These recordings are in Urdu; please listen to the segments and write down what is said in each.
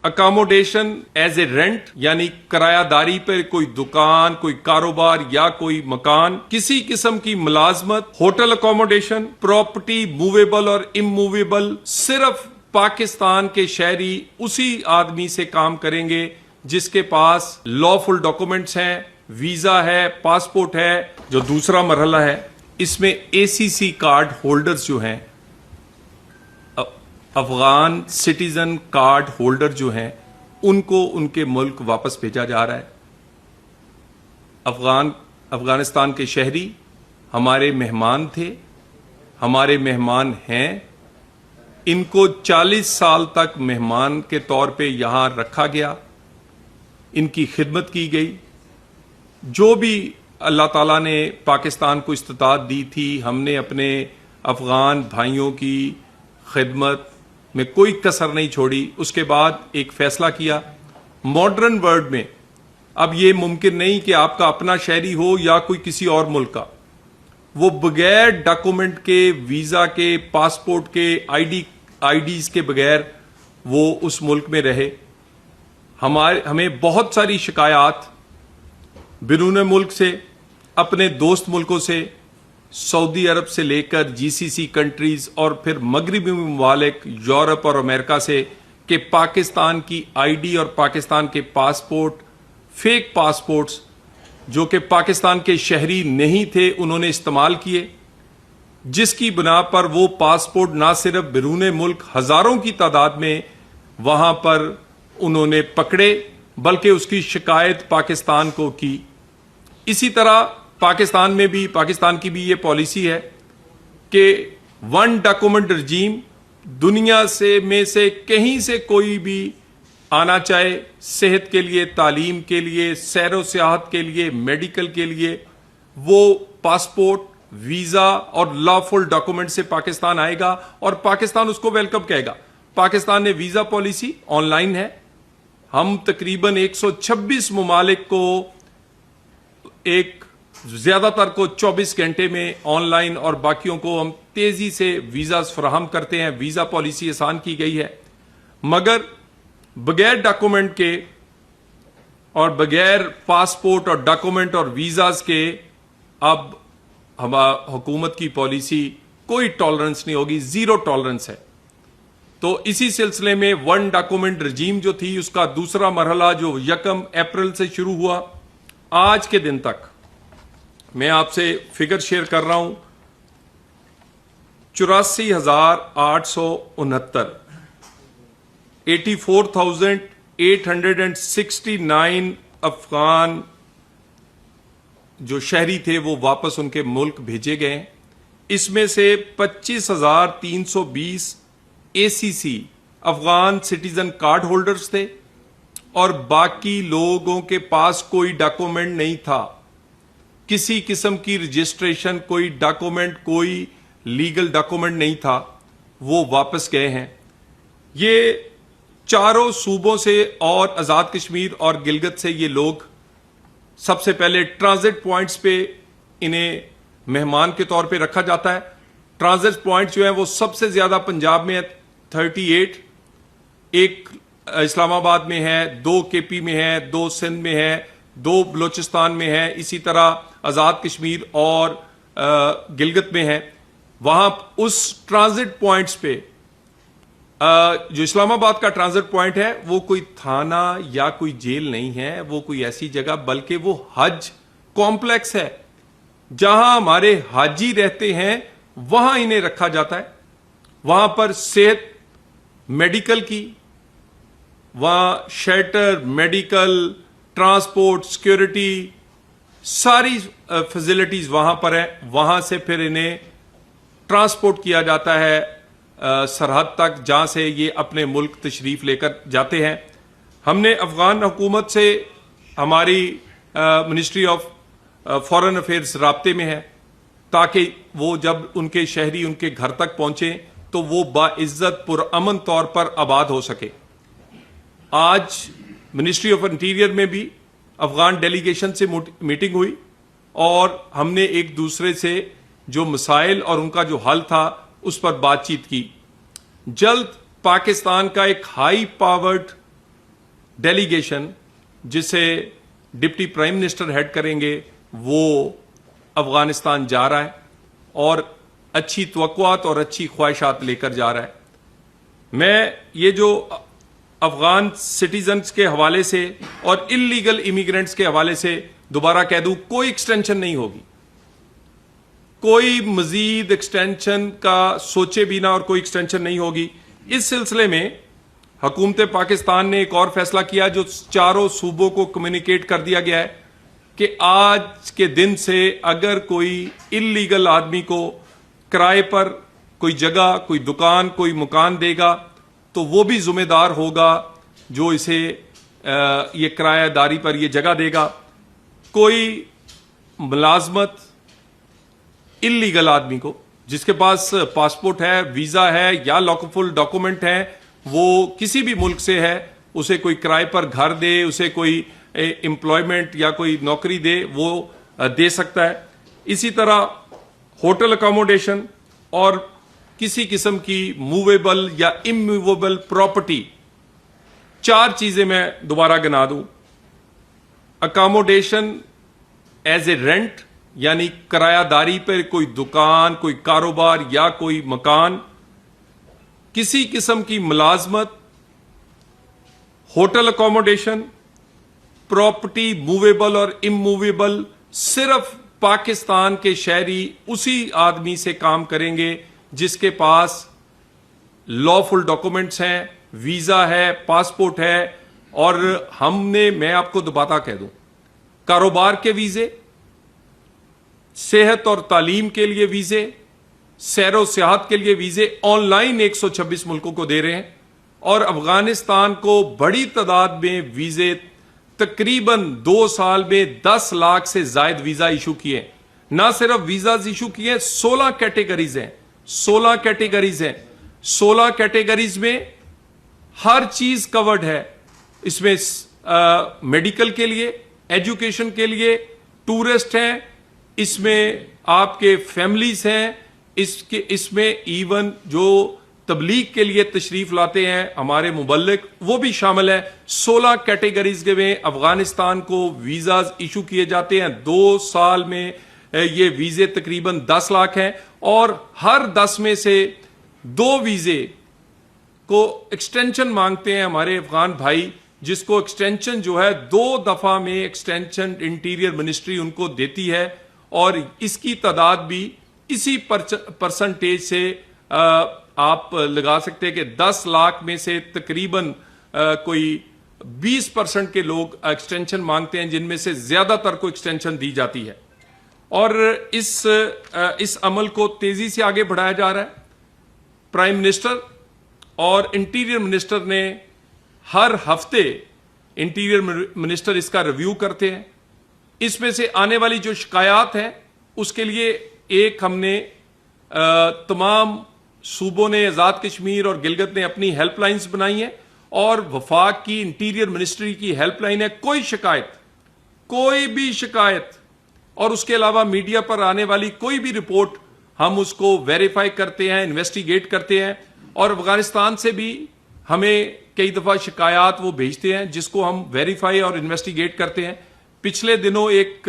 اکاموڈیشن ایز اے رینٹ یعنی کرایہ داری پر کوئی دکان، کوئی کاروبار یا کوئی مکان، کسی قسم کی ملازمت، ہوٹل اکاموڈیشن، پراپرٹی موویبل اور اموویبل صرف پاکستان کے شہری اسی آدمی سے کام کریں گے جس کے پاس لافل ڈاکومنٹس ہیں، ویزا ہے، پاسپورٹ ہے۔ جو دوسرا مرحلہ ہے اس میں اے سی سی کارڈ ہولڈرز جو ہیں، افغان سٹیزن کارڈ ہولڈر جو ہیں، ان کو ان کے ملک واپس بھیجا جا رہا ہے۔ افغانستان کے شہری ہمارے مہمان تھے، ہمارے مہمان ہیں، ان کو 40 سال تک مہمان کے طور پہ یہاں رکھا گیا، ان کی خدمت کی گئی۔ جو بھی اللہ تعالیٰ نے پاکستان کو استطاعت دی تھی، ہم نے اپنے افغان بھائیوں کی خدمت میں کوئی کسر نہیں چھوڑی۔ اس کے بعد ایک فیصلہ کیا، ماڈرن ورلڈ میں اب یہ ممکن نہیں کہ آپ کا اپنا شہری ہو یا کوئی کسی اور ملک کا، وہ بغیر ڈاکومنٹ کے، ویزا کے، پاسپورٹ کے، آئی ڈیز کے بغیر وہ اس ملک میں رہے۔ ہمیں بہت ساری شکایات بیرون ملک سے، اپنے دوست ملکوں سے، سعودی عرب سے لے کر جی سی سی کنٹریز اور پھر مغربی ممالک، یورپ اور امریکہ سے، کہ پاکستان کی آئی ڈی اور پاکستان کے پاسپورٹ، فیک پاسپورٹس جو کہ پاکستان کے شہری نہیں تھے، انہوں نے استعمال کیے، جس کی بنا پر وہ پاسپورٹ نہ صرف بیرون ملک ہزاروں کی تعداد میں وہاں پر انہوں نے پکڑے، بلکہ اس کی شکایت پاکستان کو کی۔ اسی طرح پاکستان کی بھی یہ پالیسی ہے کہ ون ڈاکومنٹ رجیم، دنیا میں سے کہیں سے کوئی بھی آنا چاہے، صحت کے لیے، تعلیم کے لیے، سیر و سیاحت کے لیے، میڈیکل کے لیے، وہ پاسپورٹ، ویزا اور لافل ڈاکومنٹ سے پاکستان آئے گا اور پاکستان اس کو ویلکم کہے گا۔ پاکستان نے ویزا پالیسی آن لائن ہے، ہم تقریباً 126 ممالک کو زیادہ تر کو 24 گھنٹے میں آن لائن اور باقیوں کو ہم تیزی سے ویزاز فراہم کرتے ہیں۔ ویزا پالیسی آسان کی گئی ہے، مگر بغیر ڈاکومنٹ کے اور بغیر پاسپورٹ اور ڈاکومنٹ اور ویزاز کے اب حکومت کی پالیسی کوئی ٹالرنس نہیں ہوگی، زیرو ٹالرنس ہے۔ تو اسی سلسلے میں ون ڈاکومنٹ رجیم جو تھی، اس کا دوسرا مرحلہ جو 1 اپریل سے شروع ہوا، آج کے دن تک میں آپ سے فگر شیئر کر رہا ہوں، 84,869 84,869 افغان جو شہری تھے وہ واپس ان کے ملک بھیجے گئے۔ اس میں سے 25,320 اے سی سی افغان سٹیزن کارڈ ہولڈرز تھے اور باقی لوگوں کے پاس کوئی ڈاکومنٹ نہیں تھا، کسی قسم کی رجسٹریشن، کوئی ڈاکومنٹ، کوئی لیگل ڈاکومنٹ نہیں تھا، وہ واپس گئے ہیں۔ یہ چاروں صوبوں سے اور آزاد کشمیر اور گلگت سے یہ لوگ سب سے پہلے ٹرانزٹ پوائنٹس پہ انہیں مہمان کے طور پہ رکھا جاتا ہے۔ ٹرانزٹ پوائنٹ جو ہیں وہ سب سے زیادہ پنجاب میں 38، ایک اسلام آباد میں ہے، 2 کے پی میں ہے، 2 سندھ میں ہے، 2 بلوچستان میں ہے، اسی طرح آزاد کشمیر اور گلگت میں ہے۔ وہاں اس ٹرانزٹ پوائنٹس پہ جو اسلام آباد کا ٹرانزٹ پوائنٹ ہے وہ کوئی تھانہ یا کوئی جیل نہیں ہے، وہ کوئی ایسی جگہ، بلکہ وہ حج کمپلیکس ہے جہاں ہمارے حاجی رہتے ہیں، وہاں انہیں رکھا جاتا ہے۔ وہاں پر صحت، میڈیکل کی، وہاں شیلٹر، میڈیکل، ٹرانسپورٹ، سیکیورٹی، ساری فیسلٹیز وہاں پر ہیں۔ وہاں سے پھر انہیں ٹرانسپورٹ کیا جاتا ہے سرحد تک، جہاں سے یہ اپنے ملک تشریف لے کر جاتے ہیں۔ ہم نے افغان حکومت سے، ہماری منسٹری آف فارن افیئرز رابطے میں ہے تاکہ وہ جب ان کے شہری ان کے گھر تک پہنچیں تو وہ باعزت پرامن طور پر آباد ہو سکے۔ آج منسٹری آف انٹیریئر میں بھی افغان ڈیلیگیشن سے میٹنگ ہوئی اور ہم نے ایک دوسرے سے جو مسائل اور ان کا جو حل تھا اس پر بات چیت کی۔ جلد پاکستان کا ایک ہائی پاورڈ ڈیلیگیشن جسے ڈپٹی پرائم منسٹر ہیڈ کریں گے وہ افغانستان جا رہا ہے اور اچھی توقعات اور اچھی خواہشات لے کر جا رہا ہے. میں یہ جو افغان سٹیزنز کے حوالے سے اور انلیگل امیگرینٹس کے حوالے سے دوبارہ کہہ دوں, کوئی ایکسٹینشن نہیں ہوگی, کوئی مزید ایکسٹینشن کا سوچے بھی نہ اور کوئی ایکسٹینشن نہیں ہوگی. اس سلسلے میں حکومت پاکستان نے ایک اور فیصلہ کیا جو چاروں صوبوں کو کمیونیکیٹ کر دیا گیا ہے کہ آج کے دن سے اگر کوئی انلیگل آدمی کو کرائے پر کوئی جگہ, کوئی دکان, کوئی مکان دے گا تو وہ بھی ذمہ دار ہوگا جو اسے یہ کرایہ داری پر یہ جگہ دے گا. کوئی ملازمت انلیگل آدمی کو جس کے پاس پاسپورٹ ہے, ویزا ہے یا لاکفل ڈاکومنٹ ہے, وہ کسی بھی ملک سے ہے, اسے کوئی کرائے پر گھر دے, اسے کوئی امپلائمنٹ یا کوئی نوکری دے, وہ دے سکتا ہے. اسی طرح ہوٹل اکاموڈیشن اور کسی قسم کی موویبل یا اموویبل پراپرٹی, 4 چیزیں میں دوبارہ گنا دوں. اکاموڈیشن ایز اے رینٹ یعنی کرایہ داری پر کوئی دکان, کوئی کاروبار یا کوئی مکان, کسی قسم کی ملازمت, ہوٹل اکاموڈیشن, پراپرٹی موویبل اور اموویبل صرف پاکستان کے شہری اسی آدمی سے کام کریں گے جس کے پاس لافل ڈاکومنٹس ہیں, ویزا ہے, پاسپورٹ ہے. اور میں آپ کو دوبارہ کہہ دوں, کاروبار کے ویزے, صحت اور تعلیم کے لیے ویزے, سیر و سیاحت کے لیے ویزے آن لائن 126 ملکوں کو دے رہے ہیں. اور افغانستان کو بڑی تعداد میں ویزے, تقریباً 2 سال میں 10 لاکھ سے زائد ویزا ایشو کیے. نہ صرف ویزاز ایشو کیے, 16 کیٹیگریز ہیں, 16 کیٹیگریز ہیں. 16 کیٹیگریز میں ہر چیز کورڈ ہے. اس میں میڈیکل کے لیے, ایجوکیشن کے لیے, ٹورسٹ ہیں, اس میں آپ کے فیملیز ہیں, اس میں ایون جو تبلیغ کے لیے تشریف لاتے ہیں ہمارے مبلغ وہ بھی شامل ہے. 16 کیٹیگریز کے میں افغانستان کو ویزاز ایشو کیے جاتے ہیں. 2 سال میں یہ ویزے تقریباً 10 لاکھ ہیں اور ہر 10 میں سے 2 ویزے کو ایکسٹینشن مانگتے ہیں ہمارے افغان بھائی, جس کو ایکسٹینشن جو ہے 2 دفعہ میں ایکسٹینشن انٹیریئر منسٹری ان کو دیتی ہے. اور اس کی تعداد بھی اسی پرسنٹیج سے آپ لگا سکتے ہیں کہ 10 لاکھ میں سے تقریباً کوئی 20% کے لوگ ایکسٹینشن مانگتے ہیں, جن میں سے زیادہ تر کو ایکسٹینشن دی جاتی ہے. اور اس عمل کو تیزی سے آگے بڑھایا جا رہا ہے. پرائم منسٹر اور انٹیریئر منسٹر نے ہر ہفتے انٹیریئر منسٹر اس کا ریویو کرتے ہیں. اس میں سے آنے والی جو شکایات ہیں اس کے لیے ایک ہم نے تمام صوبوں نے, آزاد کشمیر اور گلگت نے اپنی ہیلپ لائنز بنائی ہیں اور وفاق کی انٹیریئر منسٹری کی ہیلپ لائن ہے. کوئی بھی شکایت اور اس کے علاوہ میڈیا پر آنے والی کوئی بھی رپورٹ ہم اس کو ویریفائی کرتے ہیں, انویسٹیگیٹ کرتے ہیں. اور افغانستان سے بھی ہمیں کئی دفعہ شکایات وہ بھیجتے ہیں جس کو ہم ویریفائی اور انویسٹیگیٹ کرتے ہیں. پچھلے دنوں ایک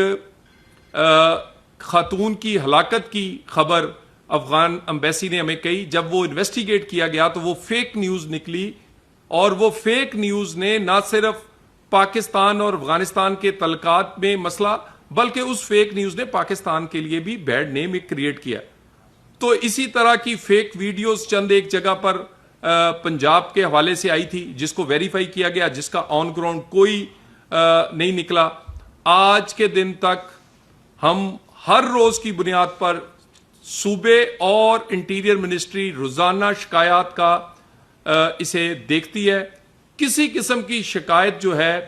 خاتون کی ہلاکت کی خبر افغان امبیسی نے ہمیں کہی. جب وہ انویسٹیگیٹ کیا گیا تو وہ فیک نیوز نکلی, اور وہ فیک نیوز نے نہ صرف پاکستان اور افغانستان کے تعلقات میں مسئلہ, بلکہ اس فیک نیوز نے پاکستان کے لیے بھی بیڈ نیم کریٹ کیا. تو اسی طرح کی فیک ویڈیوز چند ایک جگہ پر پنجاب کے حوالے سے آئی تھی جس کو ویریفائی کیا گیا, جس کا آن گراؤنڈ کوئی نہیں نکلا. آج کے دن تک ہم ہر روز کی بنیاد پر صوبے اور انٹیریئر منسٹری روزانہ شکایات کا اسے دیکھتی ہے. کسی قسم کی شکایت جو ہے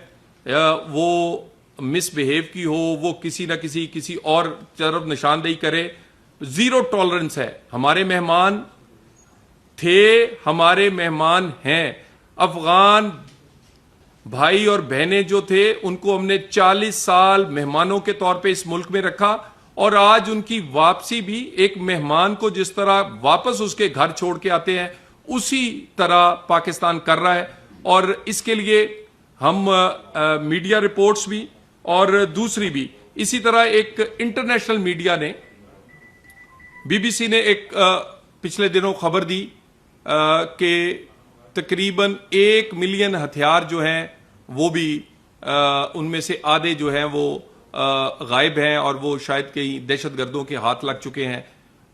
وہ مس بہیو کی ہو, وہ کسی نہ کسی اور طرف نشاندہی کرے, 0 ٹالرنس ہے. ہمارے مہمان تھے, ہمارے مہمان ہیں. افغان بھائی اور بہنیں جو تھے ان کو ہم نے 40 سال مہمانوں کے طور پہ اس ملک میں رکھا, اور آج ان کی واپسی بھی ایک مہمان کو جس طرح واپس اس کے گھر چھوڑ کے آتے ہیں اسی طرح پاکستان کر رہا ہے. اور اس کے لیے ہم میڈیا رپورٹس بھی اور دوسری بھی اسی طرح ایک انٹرنیشنل میڈیا نے بی بی سی نے ایک پچھلے دنوں خبر دی کہ تقریباً 1 ملین ہتھیار جو ہیں وہ بھی ان میں سے آدھے جو ہیں وہ غائب ہیں اور وہ شاید کئی دہشت گردوں کے ہاتھ لگ چکے ہیں.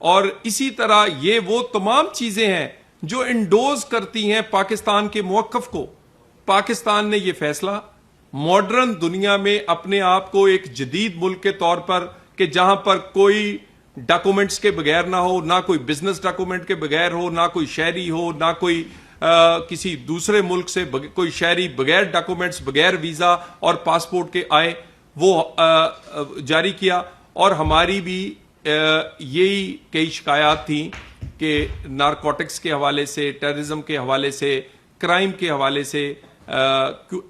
اور اسی طرح یہ وہ تمام چیزیں ہیں جو انڈوز کرتی ہیں پاکستان کے موقف کو. پاکستان نے یہ فیصلہ ماڈرن دنیا میں اپنے آپ کو ایک جدید ملک کے طور پر کہ جہاں پر کوئی ڈاکومنٹس کے بغیر نہ ہو, نہ کوئی بزنس ڈاکومنٹ کے بغیر ہو, نہ کوئی شہری ہو, نہ کوئی کسی دوسرے ملک سے کوئی شہری بغیر ڈاکومنٹس بغیر ویزا اور پاسپورٹ کے آئے, وہ جاری کیا. اور ہماری بھی یہی کئی شکایات تھیں کہ نارکوٹکس کے حوالے سے, ٹیررزم کے حوالے سے, کرائم کے حوالے سے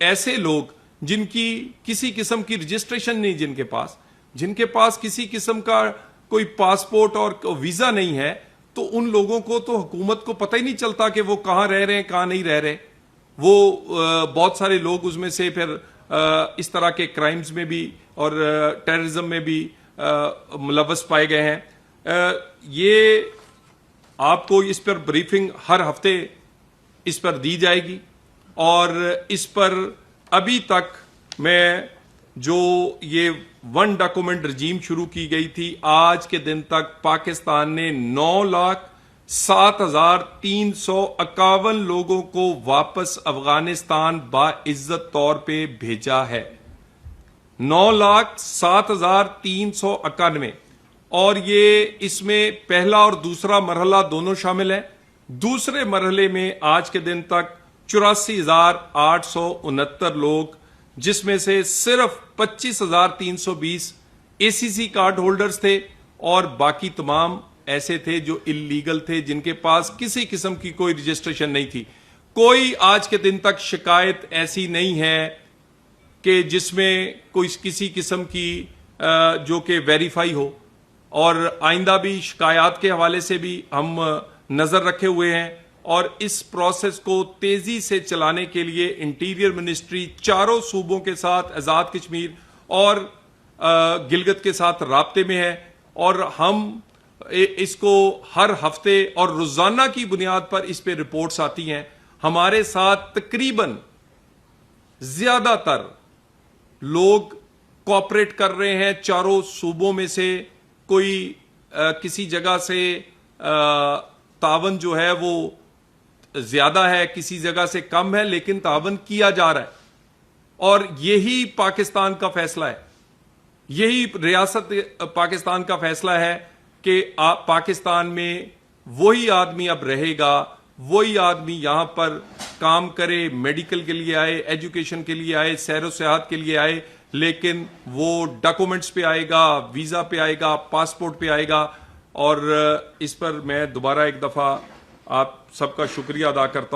ایسے لوگ جن کی کسی قسم کی رجسٹریشن نہیں, جن کے پاس کسی قسم کا کوئی پاسپورٹ اور ویزا نہیں ہے, تو ان لوگوں کو تو حکومت کو پتہ ہی نہیں چلتا کہ وہ کہاں رہ رہے ہیں کہاں نہیں رہ رہے. وہ بہت سارے لوگ اس میں سے پھر اس طرح کے کرائمز میں بھی اور ٹیررزم میں بھی ملوث پائے گئے ہیں. یہ آپ کو اس پر بریفنگ ہر ہفتے اس پر دی جائے گی. اور اس پر ابھی تک میں جو یہ 1 ڈاکومنٹ رجیم شروع کی گئی تھی, آج کے دن تک پاکستان نے 9,07,351 لوگوں کو واپس افغانستان باعزت طور پہ بھیجا ہے. 9,07,391. اور یہ اس میں پہلا اور دوسرا مرحلہ دونوں شامل ہیں. دوسرے مرحلے میں آج کے دن تک 84,869 لوگ, جس میں سے صرف 25,320 اے سی سی کارڈ ہولڈرز تھے اور باقی تمام ایسے تھے جو اللیگل تھے, جن کے پاس کسی قسم کی کوئی رجسٹریشن نہیں تھی. کوئی آج کے دن تک شکایت ایسی نہیں ہے کہ جس میں کوئی کسی قسم کی جو کہ ویریفائی ہو. اور آئندہ بھی شکایات کے حوالے سے بھی ہم نظر رکھے ہوئے ہیں, اور اس پروسیس کو تیزی سے چلانے کے لیے انٹیریئر منسٹری چاروں صوبوں کے ساتھ, آزاد کشمیر اور گلگت کے ساتھ رابطے میں ہے. اور ہم اس کو ہر ہفتے اور روزانہ کی بنیاد پر اس پہ رپورٹس آتی ہیں. ہمارے ساتھ تقریباً زیادہ تر لوگ کوآپریٹ کر رہے ہیں چاروں صوبوں میں سے. کوئی کسی جگہ سے تعاون جو ہے وہ زیادہ ہے, کسی جگہ سے کم ہے, لیکن تعاون کیا جا رہا ہے. اور یہی پاکستان کا فیصلہ ہے, یہی ریاست پاکستان کا فیصلہ ہے کہ پاکستان میں وہی آدمی اب رہے گا, وہی آدمی یہاں پر کام کرے, میڈیکل کے لیے آئے, ایجوکیشن کے لیے آئے, سیر و سیاحت کے لیے آئے, لیکن وہ ڈاکومنٹس پہ آئے گا, ویزا پہ آئے گا, پاسپورٹ پہ آئے گا. اور اس پر میں دوبارہ ایک دفعہ آپ سب کا شکریہ ادا کرتا ہوں.